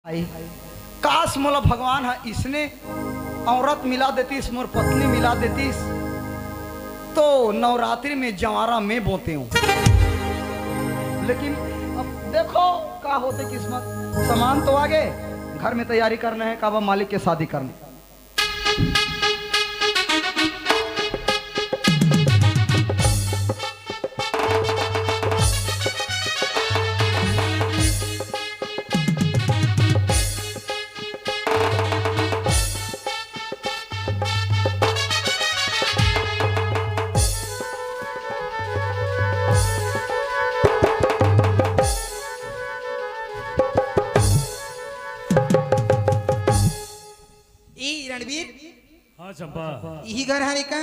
आई काश मोला भगवान है इसने औरत मिला देतीस मोर पत्नी मिला देतीस तो नवरात्रि में जवारा में बोते हूँ। लेकिन अब देखो क्या होते किस्मत। सामान तो आगे घर में तैयारी करना है काबा मालिक के शादी करने। हाँ चंपा, यही घर है का?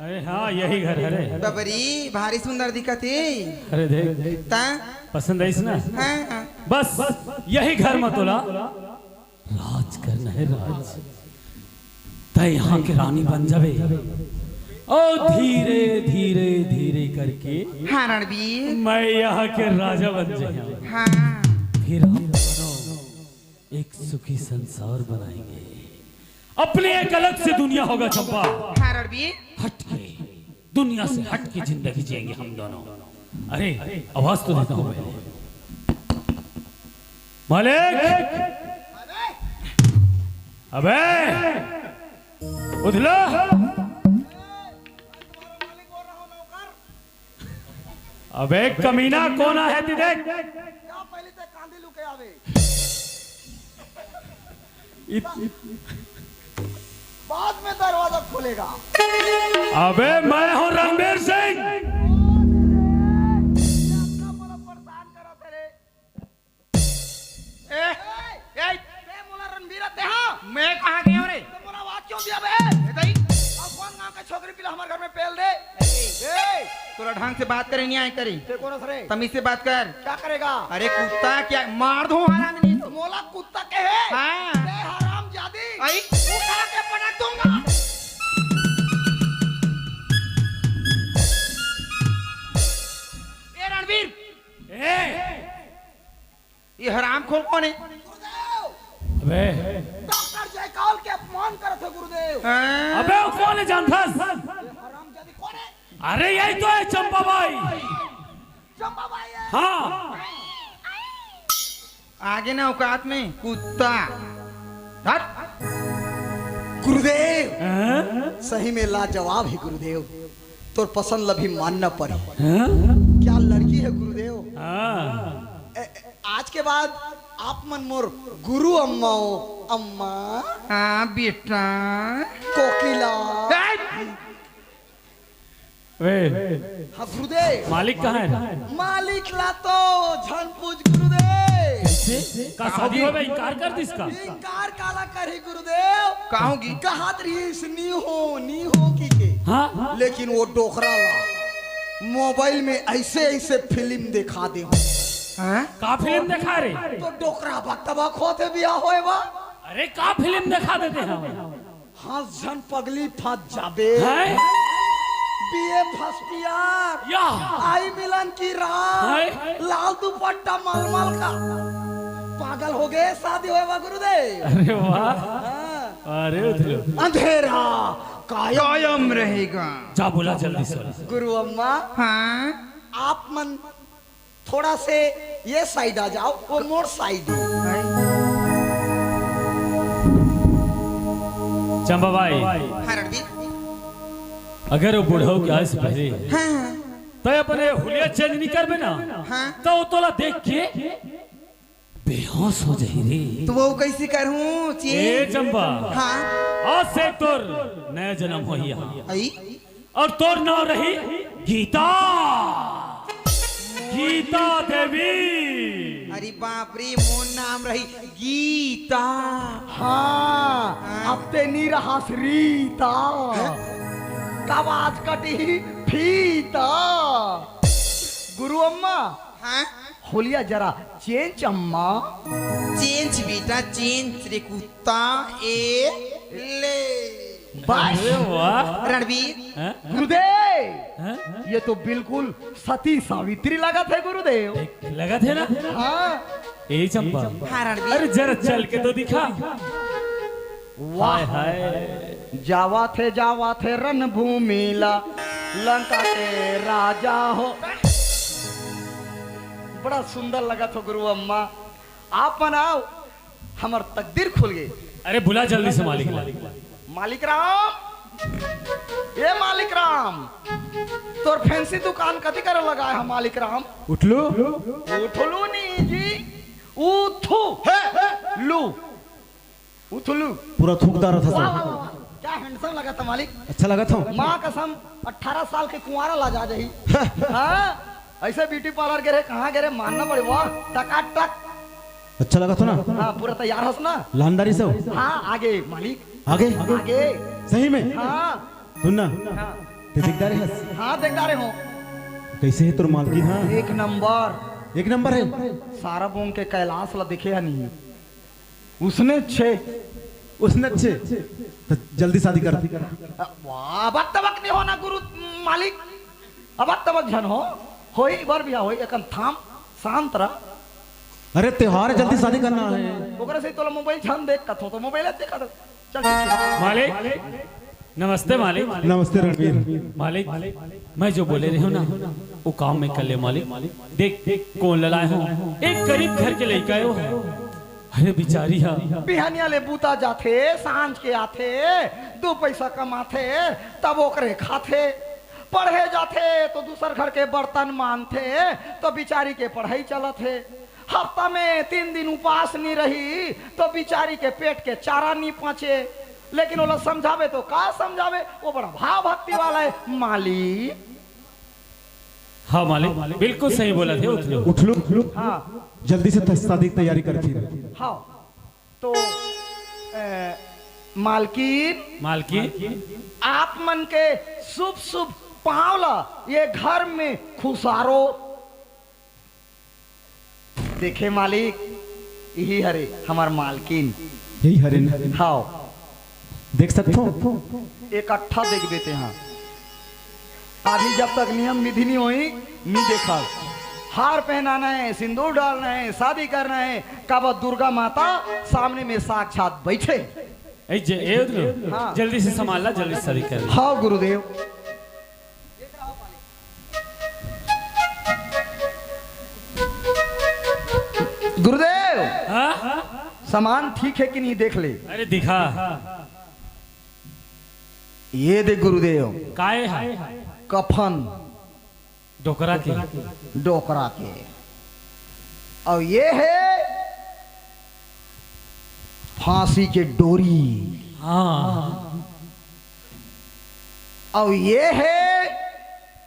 अरे हाँ यही घर है। बबरी भारी सुंदर दिखत है। अरे देख ता पसंद है ना? हाँ। बस यही घर में तोला राज करना है। राज तय यहाँ के रानी बन जावे और धीरे धीरे धीरे करके हाँ रणबीर मैं यहाँ के राजा बन जाए। हाँ। फिर हम दोनों एक सुखी संसार बनाएंगे। अपने एक अलग से दुनिया होगा चंपा। हाँ रणबीर हट के दुनिया से हट के जिंदगी जिएंगे हम दोनों। अरे आवाज तो देता हूँ पहले। मालिक, अबे उधला। अबे कमीना कौन है ती देख। बाद में दरवाजा खोलेगा। अबे मैं हूँ रणबीर सिंह। मैं कहाँ गया रे? क्यों दिया बे? कौन गांव का छोकरी पिला हमारे घर में पेल दे? थोड़ा ढंग से बात करे नहीं आए करे। कौन रे? तमीज से बात कर। क्या करेगा? अरे कुत्ता क्या मार दो हराम नहीं तो। मोला कुत्ता के है? हाँ। हराम जादी। आई उठा के पटक दूंगा। ए रणवीर, ये हराम खोर कौन है? अबे डॉक्टर जयकाल के अपमान करते गुरुदेव। हाँ। अबे वो कौन है जानथस? हराम जादी कौन है? अरे यही तो है चंपा बाई। चंपा बाई है। हाँ आगे ना औकात में कुत्ता। हट। गुरुदेव हाँ? सही में लाजवाब है गुरुदेव। तो पसंद लभी मानना पड़ी। हाँ? क्या लड़की है गुरुदेव। हाँ। आज के बाद आप मन मोर गुरु अम्मा हो। अम्मा हाँ बेटा। कोकिला। वे हाँ गुरुदेव। मालिक कहाँ है? मालिक ला तो झन पूछ गुरुदेव। का शादी हो गई? इनकार कर दी इसका। इनकार काला करे गुरुदेव। कहूँगी कहात रही नी हो की के। हाँ? लेकिन वो डोकरा ला मोबाइल में ऐसे ऐसे फिल्म दिखा दे। हाँ? का फिल्म दिखा रे? तो डोकरा बक्तबा खोते बिया होए बा। अरे का फिल्म दिखा देते हैं? हाँ झन पगली फंस जाबे। हैं? बीए फर्स्ट ईयर या आई मिलन की रात हैं? लाल दुपट्टा मलमल का। पागल हो गए शादी होए बा गुरुदेव। अरे वाह। हाँ। अरे उधर अंधेरा कायम रहेगा। जा बोला जल्दी से। गुरु अम्मा हाँ। आप मन थोड़ा से ये साइड आ जाओ और मोर साइड। चंपा बाई, हाँ रणबीर। अगर वो बुढ़ऊ के आए से पहले हाँ। तो अपने हुलिया चेंज नहीं कर ना हाँ। तो वो तोला देख के बेहोश हो जाही रे। तो वो कैसे करूँ? ए चंपा, हाँ। आज से तोर नया जन्म हो यहाँ आई और तोर नाम रही गीता। गीता देवी। अरे बाप रे, मोर नाम रही गीता। हाँ अब ते नी रहा रीता। आवाज कटी फीता। गुरु अम्मा हाँ? होलिया जरा चेंज अम्मा। चेंज बेटा चेंज रे कुत्ता। ए ले अरे वाह। रणबीर। हैं? गुरुदेव हैं? ये तो बिल्कुल सती सावित्री लगा थे गुरुदेव। लगा थे ना? हाँ ए चंपा, हाँ रणवीर। अरे जरा चल के तो दिखा। वाह हाय जावा थे रणभूमि ला लंका के राजा हो। बड़ा सुंदर लगा तो गुरु अम्मा, आप मनाओ हमार तकदीर खुल गई। अरे बुला जल्दी से मालिक ला। मालिक राम, ये मालिक राम तोर फैंसी दुकान कथी करे लगा है मालिक राम? उठलो उठलू नहीं जी, उठू लू उठलू। पूरा थूकदार था वाह सर। वाह वाह, क्या हैंडसम लगा था मालिक। अच्छा लगा था। माँ कसम 18 साल के कुंवारा ला जा रही। हाँ ऐसे ब्यूटी पार्लर गए कहाँ गए मानना पड़े। वाह टकाटक। अच्छा लगा था ना। हाँ पूरा तैयार हस ना। लानदारी सब हाँ आगे मालिक आगे आगे। सही में हाँ सुनना हाँ ते दिखदार है। हाँ देखदारे हो। कैसे है तोर मालकिन? हाँ एक नंबर एक नंबर है। सारा बोंग के कैलाश ला दिखे है नहीं उसने छे। उसने अच्छे तो जल्दी शादी कर। वाह अब तबक नहीं होना गुरु मालिक, अब तबक झन होई बार बिया होई एकन थाम शांत रह। अरे त्योहार है, जल्दी शादी करना है। ओकरा से तोला मोबाइल झन देख कथो तो मोबाइल देखा तो चल ठीक है। मालिक नमस्ते मालिक। नमस्ते रणवीर। मालिक मैं जो बोले रही हूँ ना वो काम में कर ले मालिक। देख कौन ललाए हो, एक गरीब घर के लड़का है वो। अरे बिचारी हा बिहानिया ले बूता जाथे सांझ के आथे, 2 पैसा कमाथे तब ओकरे खाथे। पढ़े जाथे तो दूसर घर के बर्तन मानथे तो बिचारी के पढ़ाई चलत है। हफ्ता में 3 दिन उपास नहीं रही तो बिचारी के पेट के चारा नहीं पहुंचे। लेकिन वो लोग समझावे तो का समझावे, वो बड़ा भाव भक्ति वाला है मालिक। हाँ मालिक बिल्कुल सही बोला थे। उठ लो हाँ जल्दी से शादी की तैयारी कर फिर। हाँ तो मालकिन आप मन के शुभ शुभ पावला ये घर में खुशारो। देखे मालिक यही हरे हमार मालकिन। यही हरे हाँ देख सकते हो। इकट्ठा देख देते हैं। अभी जब तक नियम विधि नहीं हुई नहीं देखा। हार पहनाना है, सिंदूर डालना है, शादी करना है, कब दुर्गा माता सामने में साक्षात बैठे। हाँ। जल्दी से संभाल ला, जल्दी से शादी कर। हाँ गुरुदेव। गुरुदेव हाँ? सामान ठीक है कि नहीं देख ले। अरे दिखा। ये देख गुरुदेव काहे है? कफन डोकरा के डोकरा के। और ये है फांसी के डोरी। हाँ। और ये है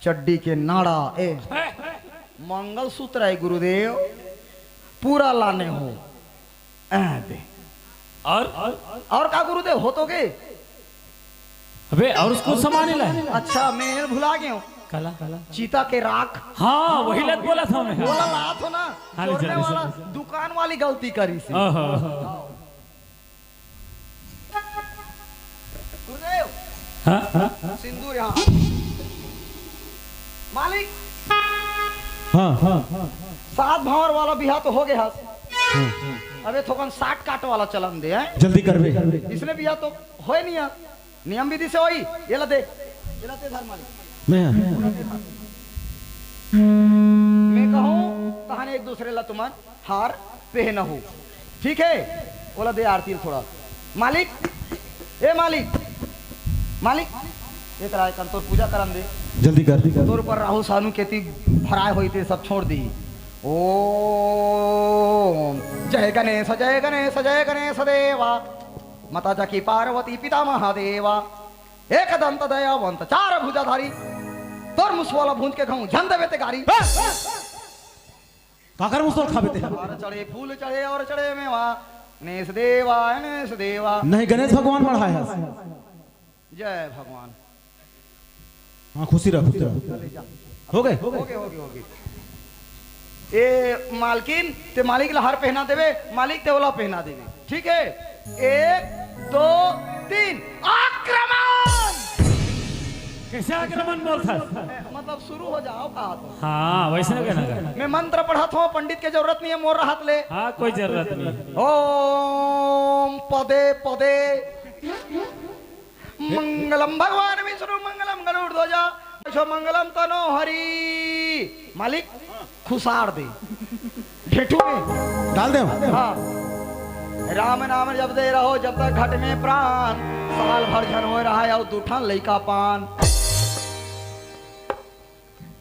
चड्डी के नाड़ा। मंगलसूत्र है गुरुदेव पूरा लाने हो। दे और का गुरुदेव हो तो गए। अबे और उसको समाने ला। अच्छा मैं भुला गया हूँ। काला चीता के राख। हाँ वही लत बोला था मैं। बोला ला तो ना हाँ, चोरने जल्दी से। वाला दुकान वाली गलती करी सी। गुरुदेव सिंदूर यहाँ। मालिक हाँ 7 भंवर वाला बिहा तो हो गया। अबे थोकन 60 काट वाला चलन दे है। जल्दी कर बे। इसने बिहा तो होए नहीं है, नियम विधि से होई। ये ला दे, ये ला दे धर मालिक। मैं कहूँ कहानी एक दूसरे ला तुमन हार पहन हो ठीक है। बोला दे आरती थोड़ा। मालिक ए मालिक मालिक एक राय कर तोर पूजा करन दे। जल्दी कर। तोर पर राहु सानू केती भराए होई थे सब छोड़ दी। ओ जय गणेश जय गणेश जय गणेश देवा माता जाकी पार्वती पिता महादेवा एक दंत दयावंत 4 भुजाधारी तोर मुसवाला भूंज के खाऊं झन देवे ते गारी। काकर मुसल खाबे ते। और चढ़े फूल चढ़े और चढ़े मेवा गणेश देवा नहीं गणेश भगवान पढ़ा है। जय भगवान। हाँ खुशी रह हो गए। हो गए। ए मालकिन ते मालिक ला हार पहना देवे, मालिक ते ओला पहना देवे। ठीक है 1 2 3 आक्रमण। कैसे आक्रमण बोलता? मतलब शुरू हो जाओ कहा तो। हाँ वैसे ना कहना। मैं मंत्र पढ़त हूँ, पंडित के जरूरत नहीं है, मोर हाथ ले। हाँ कोई जरूरत नहीं। ओम पदे पदे मंगलम भगवान विष्णु मंगलम गरुड़ध्वजा मंगलम तनो हरि। मालिक खुशार दे ढेठू में डाल दे। हाँ राम नाम जब दे रहो जब तक घट में प्राण, साल भर झन हो रहा है और दूठा लइका पान।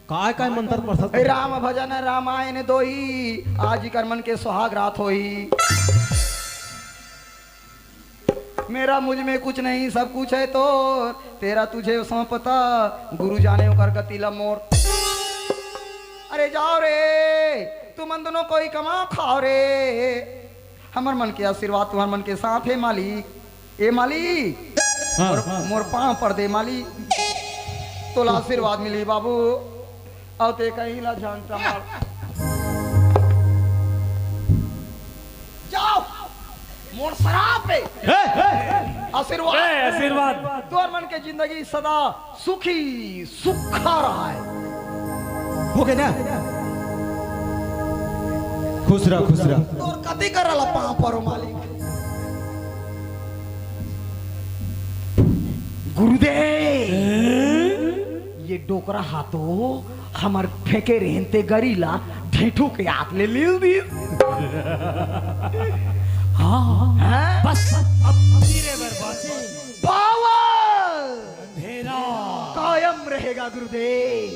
काय मंत्र पढ़त? राम भजन रामायण दोही, आज कर मन के सुहाग रात होई। मेरा मुझ में कुछ नहीं सब कुछ है तो तेरा तुझे सौंपता, गुरु जाने कर गतिला मोर। अरे जाओ रे तुम दोनों कोई कमाओ खाओ रे, हमार मन के आशीर्वाद तुम्हार मन के साथ है मालिक। ए मालिक मोर पाँव पड़ दे मालिक, तो आशीर्वाद मिली बाबू। और ते कहीं ला जानता मार जाओ मोर शराब पे आशीर्वाद। आशीर्वाद तोर मन के जिंदगी सदा सुखी सुखा रहा है। हो गया ना? खुश रह खुश रह। तोर कति करला पाँव परो मालिक। गुरुदेव ये डोकरा हाथो हमार फेंके रहते गरीला ढेठू के हाथ ले ली दी। हाँ बस अब धीरे बर्बाचे पावर अंधेरा कायम रहेगा गुरुदेव।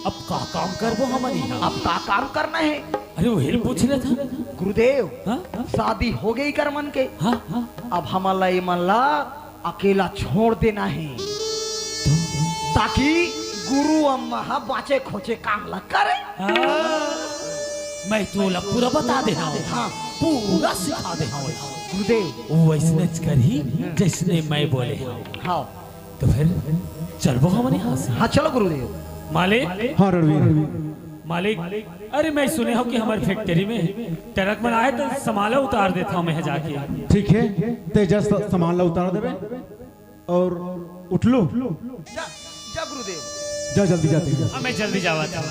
अब का काम करबो हमारी? अब का काम करना है? अरे वो हिल पूछ रहा था गुरुदेव। हाँ? शादी हो गई कर मन के। हाँ हाँ अब हमारा ये मल्ला अकेला छोड़ देना है ताकि गुरु अम्मा बाचे खोचे काम लग करे। मैं तोला पूरा बता दे रहा हूँ। हाँ पूरा सिखा दे रहा हूँ गुरुदेव। वो वैसने कर ही जैसने मैं बोले। हाँ तो फिर चलबो हमारे यहाँ से। हाँ चलो गुरुदेव। मालिक हाँ रणवीर। मालिक अरे मैं सुने हूँ कि हमारी फैक्ट्री में ट्रक में आए तो सामान उतार देता हूँ मैं जाके। ठीक है तेजा सामान ला उतार देवे और उठ लो। जा गुरुदेव जा जल्दी जाते हैं। हाँ मैं जल्दी जावा था।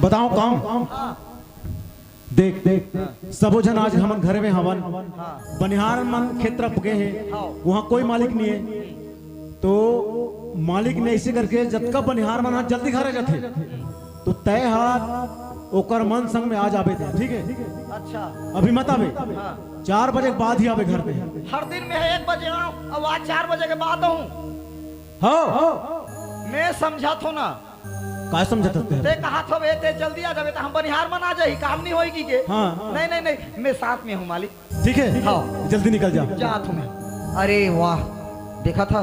बताओ काम। देख देख सबो जन आज हमन घरे में हवन बनिहार मन खेत तरफ गए हैं, वहाँ कोई मालिक नहीं है। तो मालिक ने ऐसे करके जब का बनिहार मन जल्दी घरे जाते तो तय हाथ ओकर मन संग में आ जावे थे। ठीक है अच्छा अभी मत आवे, 4 बजे के बाद ही आवे घर पे। हर दिन में 1 बजे आऊँ अब आज 4 बजे के बाद आऊँ। हाँ मैं समझा थो ना का समझत ते कहा थो बे ते जल्दी आ जावे तो हम बनिहार मन आ जाही काम नहीं होगी के। हाँ। नहीं नहीं नहीं मैं साथ में हूँ मालिक। ठीक है हाँ। जल्दी निकल जा। जा तू मैं। अरे वाह देखा था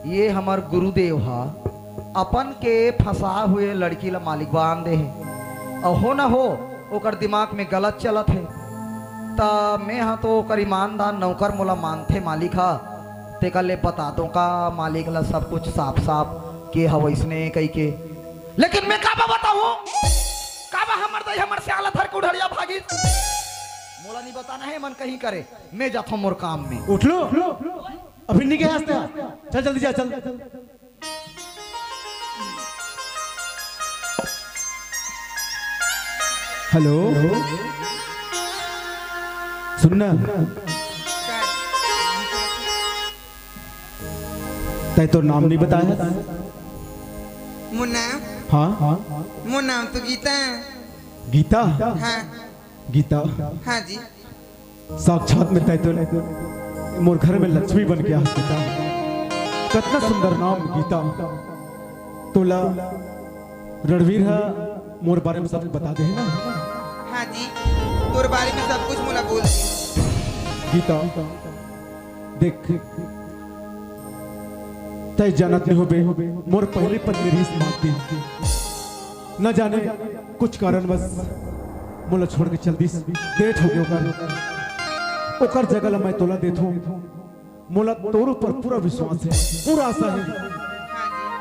ये हमार गुरुदेव हा अपन के फंसा हुए लड़की ला मालिक बांध दे है और हो ना हो ओकर दिमाग में गलत चलत है ता मैं हाँ तो ओकर ईमानदार नौकर मोला मानथे मालिक हा ते कल ले बता दो का मालिक ला सब कुछ साफ साफ के हवा इसने कही के। लेकिन मैं काबा बताऊं काबा हमर दई हमर से आला थर के उड़िया भागी मोला नहीं बताना है मन कहीं करे मैं जाता मोर काम में। उठ लो अभी नहीं गए हंसते। चल जल्दी जा चल। हेलो सुनना तय तो नाम नहीं बताया। मुन्ना हाँ हाँ मोर नाम तो गीता है। गीता हाँ गीता हाँ जी साक्षात में तय तो मोर घर में लक्ष्मी बन गया। गीता कितना सुंदर नाम गीता। तोला रणवीर है मोर बारे में सब बता दे ना। हाँ जी तोर बारे में सब कुछ मोला बोल दी। गीता देख तय जानत नहीं होबे मोर पहली पत्नी रीस मारती न जाने कुछ कारण बस मोला छोड़ के चल दी। डेट हो गया ओकर जगह ला मैं तोला देथू मोला तोर ऊपर पूरा विश्वास है, पूरा आशा है हाँ जी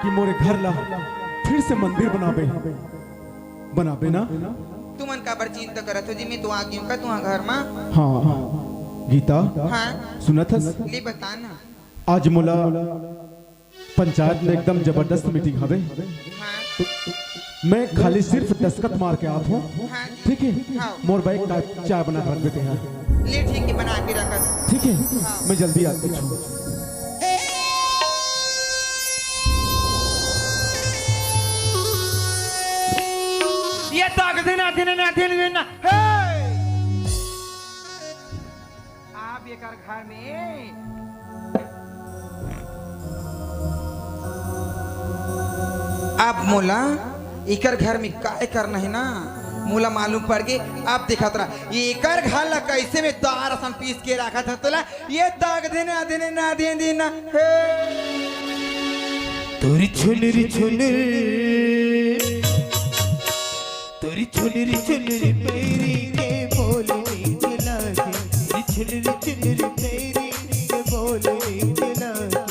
कि मोरे घर ला फिर से मंदिर बनाबे ना। तू मन काबर चिंता करत हो जी, मैं तो आ गई हूँ का तुहा घर में। हाँ गीता हाँ सुनत हस, ले बता ना। आज मोला पंचायत में एकदम जबरदस्त मीटिंग हवे। हाँ मैं खाली सिर्फ दस्तखत मार के आत हूँ, हाँ जी ठीक है। हाँ मोर भाई का चाय बना कर रख देते हैं, ले ठीक है बना के रखा। ठीक है। मैं जल्दी आती हूँ। ये ताक देना आप ये कर घर में अब मोला इकर घर में काय करना है ना, मोला मालूम पड़ गई। अब देखा तरा ये एकर घर ला कैसे में दार असन पीस के रखा था तोला, ये दाग देना देना तोरी छुनरी तोरी छुनरी पैरी के बोलने दिला के, छुनरी पैरी के बोलने दिला के,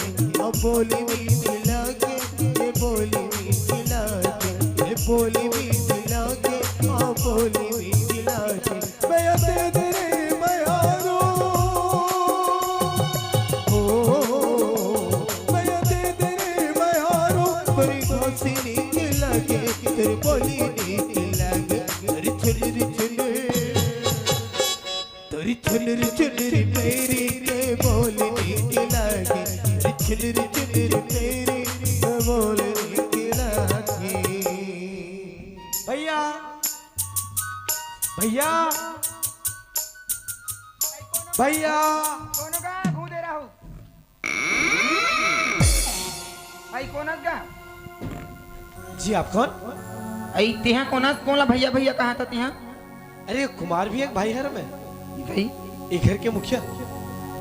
अब बोली भी दिला के, ये बोली भी दिला के, ये बोली भी दिला के, अब बोली भी दिला के। मैं तेरे मयारो मैं तेरे मयारो बड़ी खुशी निकला के, तेरे बोली छुनरी मेरी के बोलने के लागे, छुनरी मेरी के बोलने के लागे। भैया भैया भैया कोनो का घू दे रहा हूँ भाई कोनस का जी आप कौन? आई तिहा कोनस कोला भैया भैया कहाँ था तिहा? अरे कुमार भी एक भाई है मैं, भाई एक घर के मुखिया।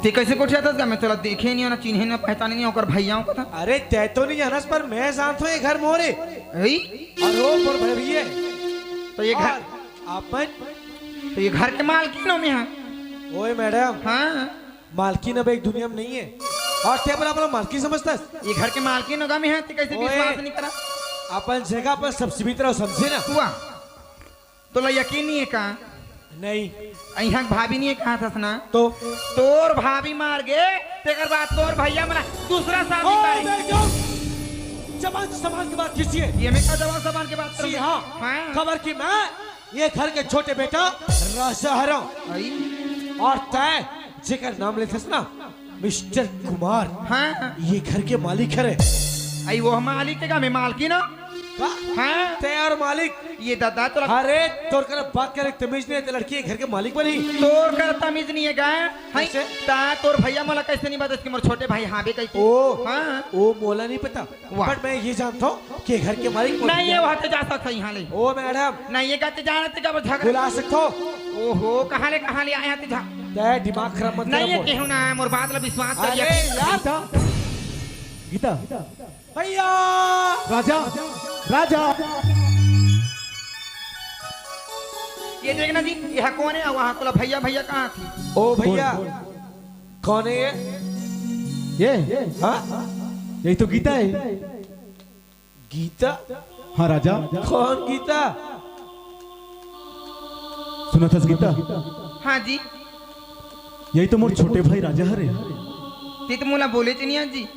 ते कैसे कोठिया था? मैं तोला देखे नहीं, ना चिन्हे ना पहचाने नहीं होकर भैयाओं का था। अरे तय तो नहीं जानस पर मैं जानत हूँ ये घर मोरे आई और वो पर भैया तो ये घर आपन तो ये घर के मालकिन हो मैं। ओए मैडम, हाँ मालकिन अब एक दुनिया में नहीं है और ते अपना मालकिन समझता है। ये घर के मालकिन होगा मैं, ते कैसे ओए। विश्वास नहीं करा? अपन जगह पर सबसे भी तरह समझे ना। हुआ तोला यकीन नहीं है का? नहीं यहाँ भाभी नहीं है कहा था ना? तो तोर भाभी मार गे तेकर बाद तोर भैया मना दूसरा शादी करी। जवान सामान की बात किसी है ये मैं का जवान सामान के बात जी हाँ, हाँ। खबर की मैं ये घर के छोटे बेटा राजा हरा आई और तय जेकर नाम लेते ना मिस्टर कुमार, हाँ ये घर के मालिक है। आई वो मालिक के का मैं मालकिन हो। हाँ तय और मालिक ये दादा तो अरे तोर कर बात करे तमीज नहीं है, लड़की घर के मालिक बनी। तोर कर तमीज नहीं है गाय कैसे? ता तोर भैया मला कैसे नहीं बता कि मोर छोटे भाई हाँ बे कैसे? ओ हाँ ओ मोला नहीं पता, वाह। बट मैं ये जानता हूँ कि घर के मालिक नहीं ये वहाँ जा सकता यहाँ ले। ओ मैडम नहीं ये कहते जाना थे कब झगड़ा बुला सकते हो। ओहो कहाँ ले आया थे तय दिमाग खराब मत नहीं ये करो। केहू ना मोर बात ला विश्वास कर अरे यार गीता भैया राजा राजा ये देखना जी यह कौन है? वहाँ तो भैया भैया कहाँ थी? ओ भैया कौन है ये? ये हाँ यही तो गीता है। गीता? हाँ राजा कौन गीता? सुना था गीता, हाँ जी यही तो मोर छोटे भाई राजा हरे। ती तो मोला बोले चिनिया जी।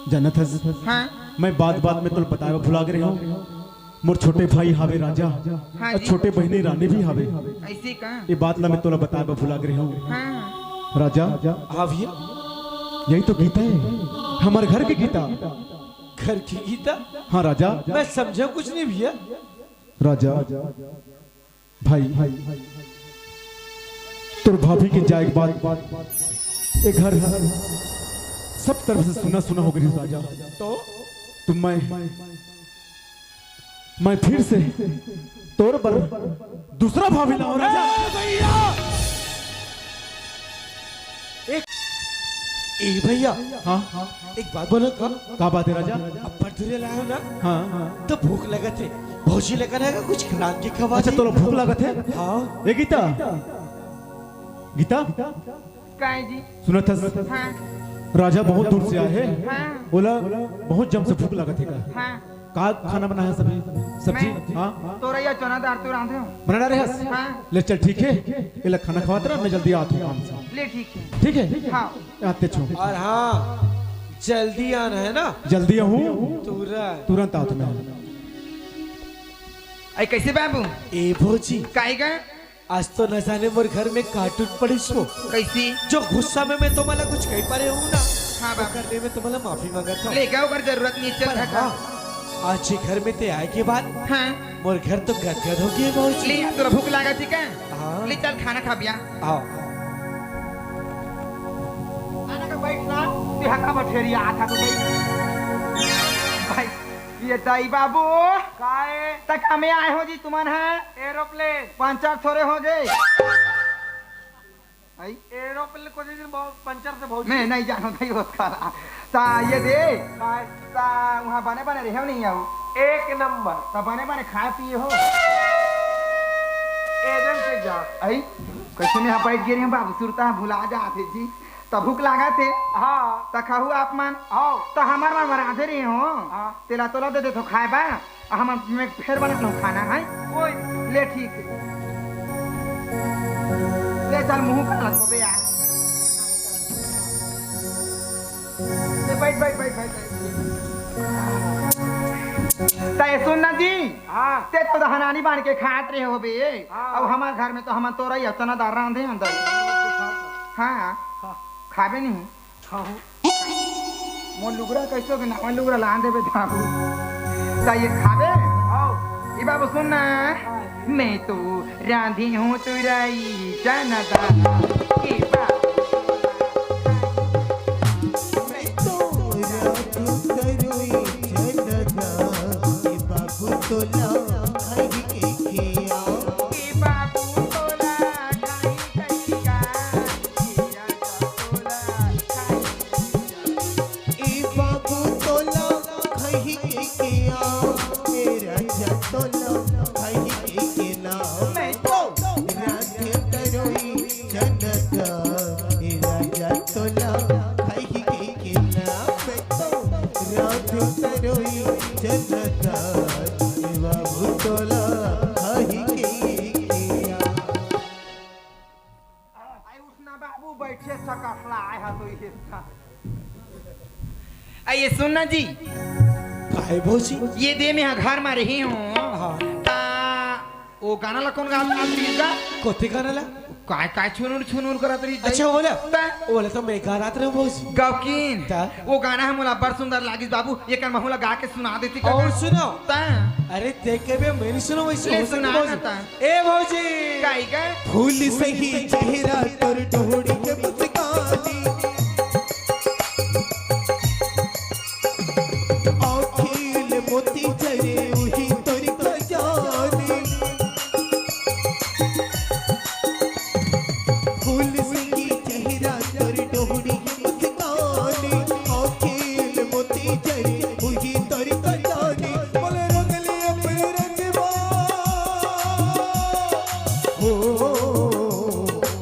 जाना था हाँ मैं बात में तो बताया भुला गए हूँ। मोर छोटे भाई हावे राजा हाँ और जी। छोटे बहनी रानी भी हावे। ऐसे कहा? ये बात ला मैं तोला बताया भुला गए हूँ। हाँ राजा हाँ भैया यही तो गीता है, हमारे घर की गीता। घर की गीता? हाँ राजा। मैं समझा कुछ नहीं भैया। राजा भाई तोर भाभी के जाए के बाद एक घर है, सब तरफ से सुना सुना हो गई राजा। तो मैं फिर से तोर पर दूसरा भाभी लाओ राजा। ए भैया हाँ एक बात बोलो तो, क्या बात है राजा? अब भटूरे लाए हो ना हाँ तो भूख लगा थे, भौजी लगा रहेगा कुछ रात की खवा। अच्छा तोरा भूख लागत है? हाँ ए गीता गीता काय जी? सुना था हाँ राजा बहुत दूर से आए हैं। हाँ। बोला बहुत जम से भूख लगा थे का हाँ का खाना बनाया सब्जी सब्जी मैं- हाँ तोरा या चना दाल तू रांधे हो? बना रहे हाँ। ले चल ठीक है ये ले खाना खवाता रहा मैं जल्दी आता हूँ काम से ले ठीक है। ठीक है हाँ आते छो और हाँ जल्दी आना है ना जल्दी हूँ तुरंत। तुरंत आता मैं आई कैसे बाबू ए भौजी काहे का आज तो न जाने मोर घर में कार्टून पड़ी सो कैसी जो गुस्सा में मैं तुम्हारा कुछ कह पा रहे हूँ ना हाँ वो बाबू करने में तुम्हारा माफी मांगता हूँ। ले का ओकर जरूरत नहीं चल पर रहा हाँ, आज ये घर में ते आए के बाद हाँ मोर घर तो गदगद हो गया भौजी। ले तोरा भूख लगा थी का हाँ। ले चल खाना खा बिया आओ खाना का बैठ ना ते हका बठेरिया आता तो भाई ये दाई बाबू काहे तक हमें आए हो जी तुमन है एरोप्लेन पंचर थोड़े हो गए आई एरोप्लेन को दिन बहुत पंचर से भौजी मैं नहीं जानू नहीं उसका ता ये दे ता वहाँ बने बने रहे हो नहीं आओ एक नंबर ता बने बने खा पिए हो एजेंट से जा आई कैसे में बैठ गए हैं बाबू सुरता भुला जाते जी तो भूख लगा थे हाँ तो खाऊ आप मान आओ तो हमार मन बना रही हो हाँ। तेला तोला दे तो खाए बा हम मैं फिर बना लूँ खाना है कोई ले ठीक है ले चल मुंह का लग बे यार ले बैठ बैठ बैठ बैठ ताए सुन ना जी हाँ ते तो दहनानी बांध के खात रहे हो बे हाँ। अब हमारे घर में तो हम तोरा ही चना दाल रांधे अंदर हाँ खाबे नहीं खाऊं मोर लुगरा कैसे के ना लुगरा लान देबे बाबू ता ये खाबे आओ ये बाबू सुन ना मैं तो रांधी हूँ तुराई चना दाल ये बाबू मैं तो राधू करोई जनदा ये बाबू तो ला खाई के खिया ये बाबू तोला खाई कईगा ये तोला खाई ए बाबू तो ला खाई के खिया मेरा जा तो ला खाई के खिया मैं तो राधे करोई जनदा ए राजा तो ला खाई के खिया मैं तो राधे करोई जनदा ए बाबू तो ला खाई के खिया आई उठना बाबू बैठे सका फ्लाई है तो ये आइए सुनना जी काहे भौजी ये दे मैं घर में रही हूँ हाँ ता वो गाना ला कौन गाता आप प्लीज का कोते गाना ला काय काय छुनूर छुनूर करत रही अच्छा बोला ता बोला तो मैं गा रात रहा भौजी गौकीन ता? वो गाना है मोला बड़ सुंदर लागी बाबू ये कर महूला गा के सुना देती का और सुनो ता अरे देख के भी मैंने सुनो वैसे ले हो सकता सुना भौजी। ना ता। ए भौजी काई का फूल सही चेहरा तोर डोड़ी के मुस्कानी अखिल मोती चले उही तोरी खजानी फूल सही चेहरा तोर डोड़ी के मुस्कानी अखिल मोती चले उही तोरी खजानी बोले रंगले अपने रंगवा हो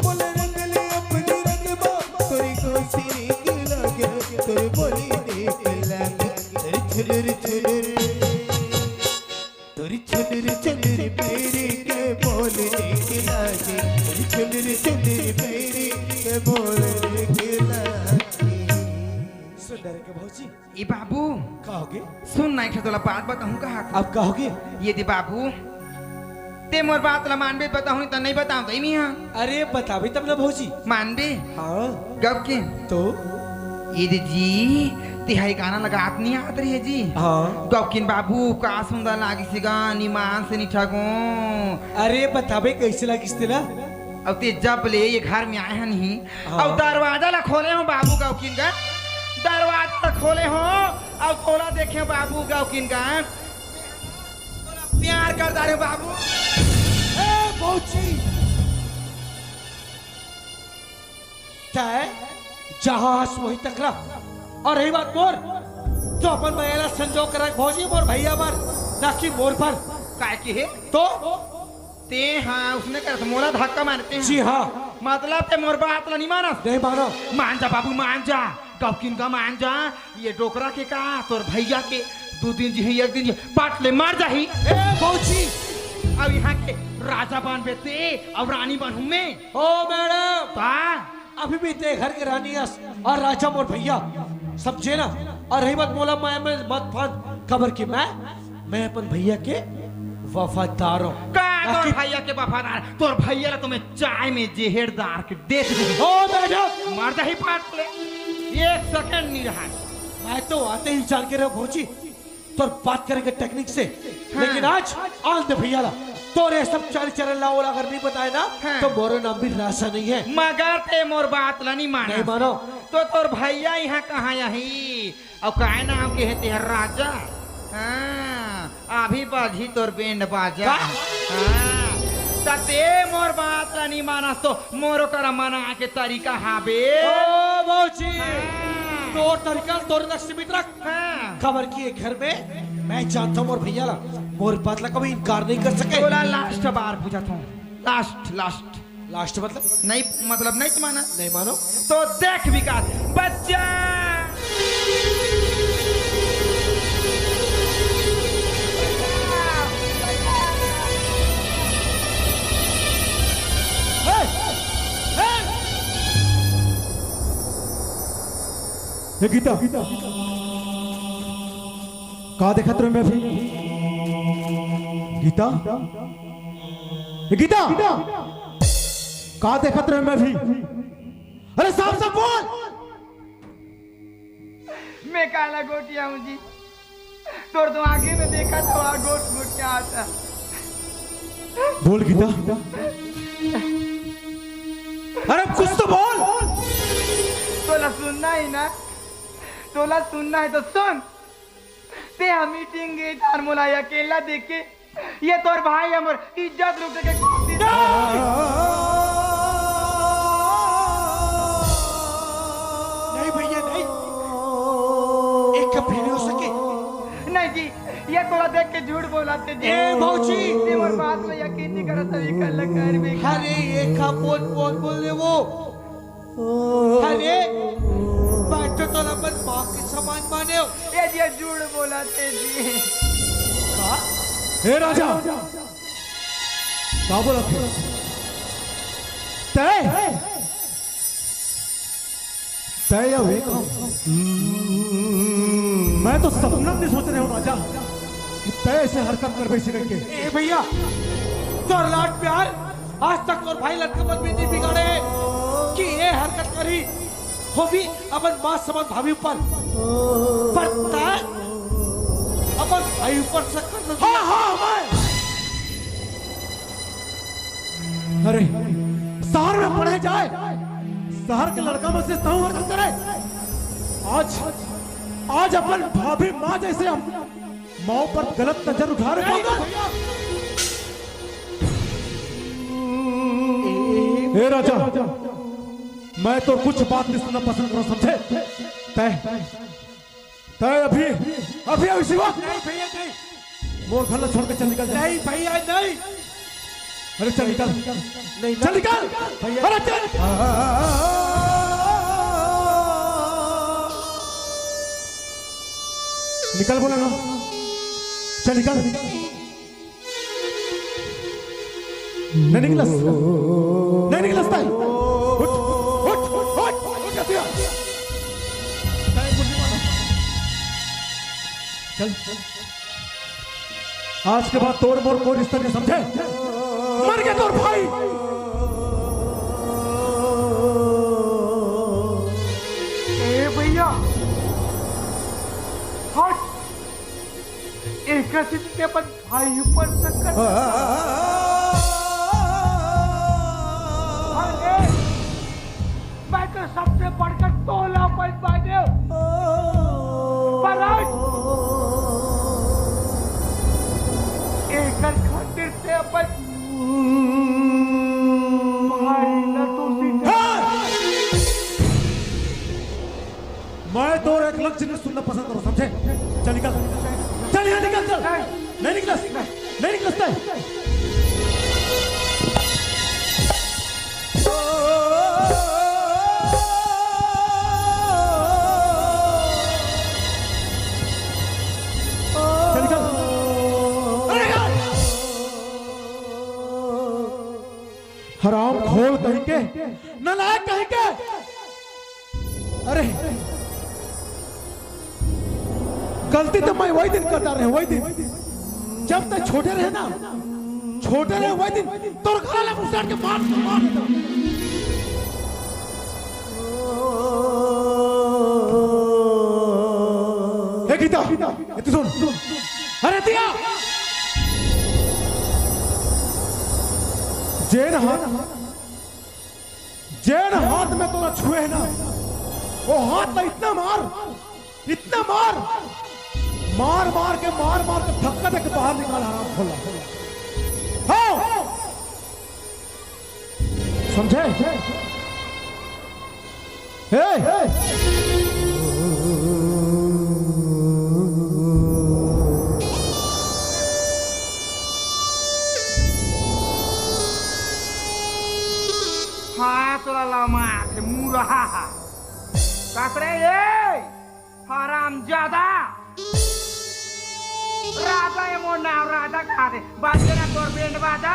बोले रंगले अपने रंगवा तोरी कोसी के लगे तोरी बोली देख लगे तोरी छुलुर तोरी छुलुर पेरी के बोलने के लागे तोरी छुलुर पेरी के बोलने के लागे सुंदर के भौजी ये बाबू कहोगे सुन ना एक तोला बात बताऊं का अब कहोगे ये दे बाबू ते मोर बात ला मानबे बताऊं तो नहीं बताऊं तो नहीं हां अरे बताबी तब ना भौजी मानबे हाँ गब के तो ये दे जी तिहाई गाना लगात नहीं आत रही है जी हाँ गौकिन बाबू का सुंदर लागी सी गानी मान से नहीं ठगो अरे बताबे कैसे लगिस तेरा अब ते जब ले ये घर में आए हैं नहीं हाँ। अब दरवाजा ला खोले हो बाबू गौकिन का दरवाजा ला खोले हो अब खोला देखे बाबू गौकिन का प्यार कर रहे बाबू ए भौजी क्या है जहाँ हंस वही तकरा और रही बात मोर तो अपन महिला संजोग करा भौजी मोर भैया पर ना कि मोर पर काय की है तो ते हाँ उसने कर मोला धक्का मारते हैं जी हाँ मतलब ते मोर बात ला नहीं माना नहीं मानो मान जा बाबू मान जा कब किन का मान जा ये डोकरा के का तोर भैया के 2 दिन जी एक दिन जी पाट ले मार जाही ए भौजी अब यहाँ के राजा बन बेते अब रानी बनूं मैं ओ मैडम ता अभी भी ते घर के रानी और राजा मोर भैया समझे ना। और रही बात मोला मैं मत फान खबर की मैं अपन भैया के वफादार हूँ। का तोर भैया के वफादार तोर भैया ला तुम्हें चाय में जहरदार के देख दे ओ मैडम मार जाही पाट ले 1 सेकंड नहीं रहा मैं तो आते ही जान के रहा भौजी तो बात करेंगे टेक्निक से लेकिन आज दे भैया ला तोरे सब चाल चरण लाओ अगर नहीं बताए ना तो मोरो नाम भी राशा नहीं है मगर ते मोर बात ला नहीं माना नहीं मानो तो तोर भैया यहाँ कहाँ यही अब काय नाम के है तेहर राजा अभी बाजी तोर बेंड बाजा ते मोर बात ला नहीं मानस तो मोरो कर मना के तरीका हाबे ओ भौजी तोर तरीका तोर लक्ष्मी रख खबर की घर में मैं जानता हूँ मोर भैया ला मोर बात ला कभी इनकार नहीं कर सके। बोला लास्ट बार पूछा था लास्ट लास्ट मतलब नहीं माना नहीं मानो तो देख विकास बच्चा ये गीता कहा देखा तुम मैं भी गीता ये गीता कहा देखा तुम मैं भी अरे साफ साफ बोल मैं काला गोटिया हूँ जी तोड़ तो आगे में देखा था वहां गोट गोटिया आता बोल गीता अरे कुछ तो बोल तोला सुनना ही ना तोला सुनना है तो सुन ते हम मीटिंग गए तार मोला अकेला देख के ये तोर भाई हमर इज्जत रुक के नहीं भैया नहीं एक कभी नहीं हो सके नहीं जी ये तोला देख के झूठ बोलाते जी ए भौजी ते मोर बात में यकीन नहीं करत अभी कल घर में अरे एक का बोल दे वो अरे बैठो तो अपन माँ के समान माने हो ये जी झूठ बोलाते जी हे राजा क्या बोला तय तय मैं तो सपना नहीं सोच रहे हूँ राजा कि तय ऐसे हरकत कर बैसे करके ए भैया तोर लाड प्यार आज तक तोर भाई लड़के मन भी नहीं बिगाड़े कि ये हरकत करी हो भी अपन माँ समझ भाभी ऊपर पड़ता है अपन भाई ऊपर शक्कर हाँ मैं अरे शहर में पढ़े जाए शहर के लड़का में से ताऊ हरकत करे आज अपन भाभी माँ जैसे हम माँ पर गलत नजर उठा रहे हे राजा मैं तो कुछ बात नहीं सुनना पसंद करूं समझे तय अभी शिवा नहीं भैया नहीं मोर घर छोड़ के चल निकल जा नहीं भैया नहीं अरे चल निकल नहीं चल निकल अरे चल निकल बोला ना चल निकल नहीं निकलस ताई उठ क्या चल आज के बाद तोड़ मोड़ कोई रिश्ता नहीं समझे मर गया तोड़ भाई ए भैया हट एक से अपन भाई ऊपर चक्कर मैं तो सबसे बढ़कर तोला पर बाजे एक खातिर से अपन भाई न तो मैं तो एक लक्ष्य नहीं सुनना पसंद करूं समझे चल निकल चल यहाँ निकल चल नहीं निकलता नालायक कहीं के। अरे गलती तो मैं वही दिन करता रहे, वही दिन जब तक छोटे रहे ना, छोटे रहे वही दिन तोर घर ले मुसर के मार देता। हे गीता, तू सुन। अरे दिया जेन हाथ में तोरा छुए है ना, वो हाथ में इतना मार मार के धक्का दे के बाहर निकाल, हराम खोला। हाँ समझे? तोरा लामा के मुंह रहा कसरे ये हराम ज्यादा राजा ये मोर नाम राजा कहा दे बाजे ना तोर बैंड बाजा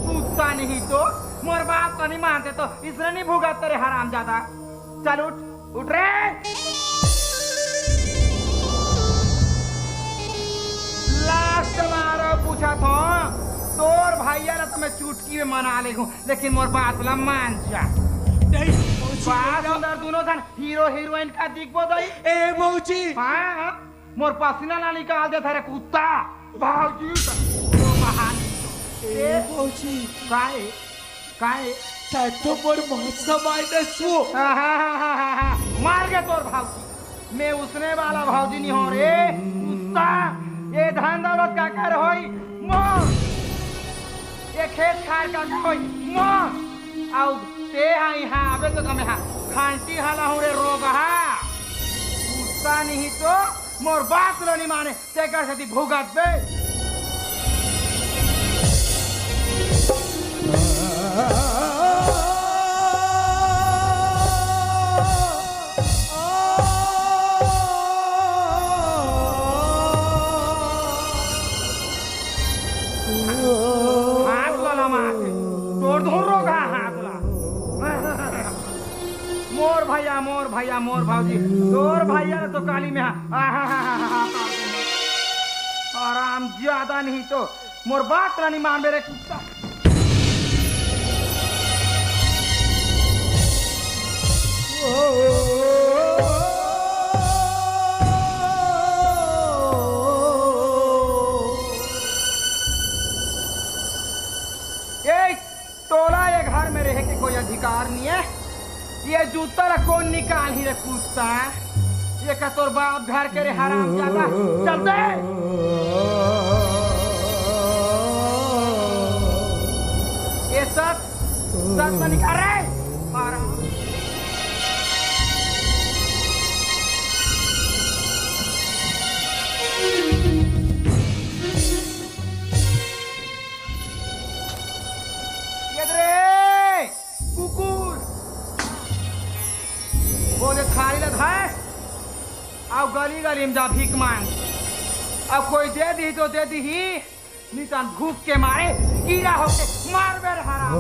पूछता नहीं तो मोर बात तो नहीं मानते तो इसने नहीं भूगा तेरे हराम ज्यादा। चल उठ रे। लास्ट बार पूछा था तोर भैया ना तुम्हें चुटकी में मना ले, लेकिन मोर बात ला मान जा। बात सुंदर दोनों जन हीरो हीरोइन का दिखबो दई। ए मौजी हाँ मोर पसीना ना निकाल दे थारे कुत्ता भाऊजी तो महान। ए मौजी काहे तो मोर मौसा माइनस वो मार के तोर भाऊजी। मैं उसने वाला भाऊजी नहीं हो रे कुत्ता। ये धन दौलत का कर होई मोर, ये खेत खार का कोई मोर आउ ते यहाँ आवे तो कमे खांटी हाला हो रे रोगा कुत्ता नहीं तो मोर बात लो नहीं माने ते कर सकती भूगत बे। मोर भाऊजी तोर भैया तो काली में आराम ज्यादा नहीं तो मोर बात नहीं मान मेरे कुत्ता। ये तोला ये घर में रह के कोई अधिकार नहीं है। ये जूता ला कौन निकाल ही रे कुत्ता। ये का तोर बाप घर के रे हराम ज्यादा चलते ये सब निकाल रे हराम। खाली लग है अब गली गली में जा भीख मांग। अब कोई दे दी तो दे दी ही नहीं तो भूख के मारे कीड़ा होके मार बेर हराम।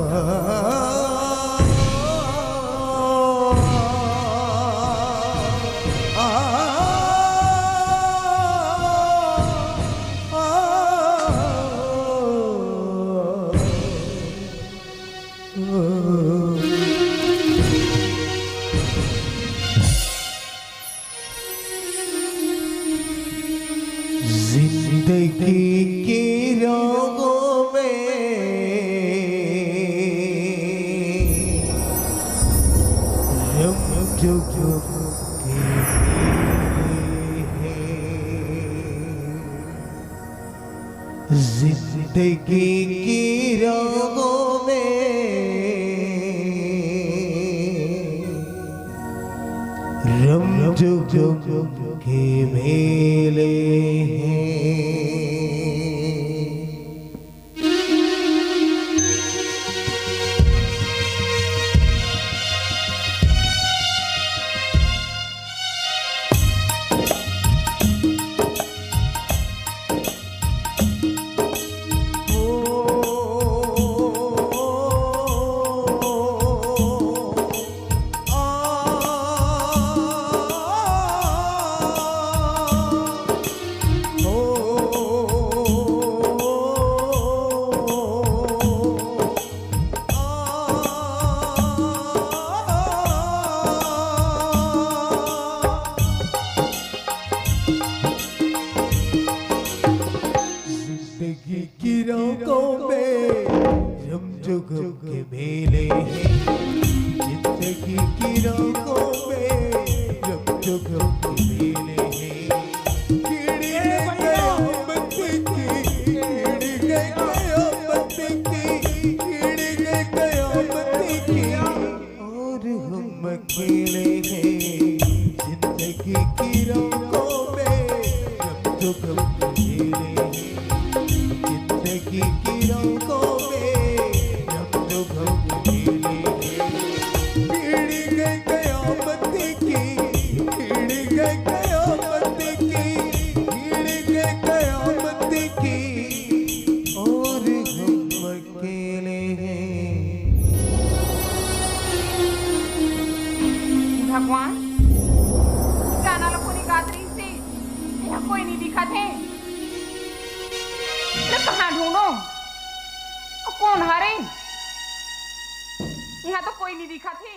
जिंदगी के रोगों में जिंदगी की रोगों में रम जो के मेले अकेले हैं जिंदगी की रंगों में हम तो गम अकेले हैं जिंदगी की रंगों में हम तो गम अकेले हैं पीड़ी गए कयामत की पीड़ी गए कयामत की पीड़ी गए कयामत की और हम अकेले हैं। भगवान गाना लोगों ने गात्री से यहाँ कोई नहीं दिखा थे मैं कहाँ ढूंढूं और कौन हारे यहाँ तो कोई नहीं दिखा थे।